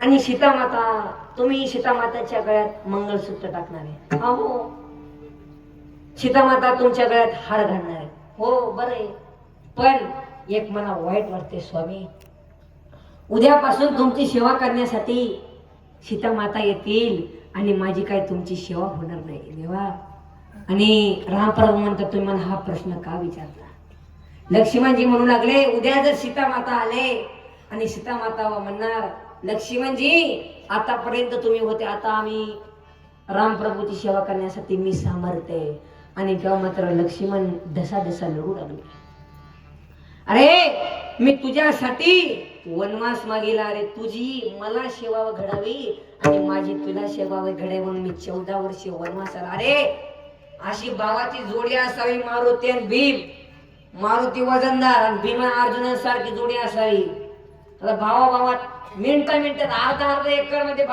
आणि सीतामाता, तुम्ही सीतामाताच्या गळ्यात मंगळसूत्र टाकणार आहे? हो. सीतामाता तुमच्या गळ्यात हार घालणार आहे? हो, बरं आहे. पण एक मला वाईट वाटते स्वामी, उद्यापासून तुमची सेवा करण्यासाठी सीतामाता येतील आणि माझी काय तुमची सेवा होणार नाही देवा. आणि रामप्रभू म्हणतात, तुम्ही मला हा प्रश्न का विचारला? लक्ष्मणजी म्हणू लागले, उद्या जर सीतामाता आले आणि सीतामाता म्हणणार, लक्ष्मणजी आतापर्यंत तुम्ही होते, आता आम्ही रामप्रभूची सेवा करण्यासाठी मी सामर्थ्य. आणि तेव्हा मात्र लक्ष्मण ढसा ढसा लढू लागले. अरे मी तुझ्यासाठी वनवास मागेला, अरे तुझी मला सेवा घडावी आणि माझी तुला सेवा घडावी म्हणून मी 14 वर्ष वनवासाला. अरे अशी भावाची जोडी असावी मारुती आणि भीम, मारुती वजनदार आणि भीम अर्जुनासारखी जोडी असावी. भावा भावात मिनिटात अर्धा एकर मध्ये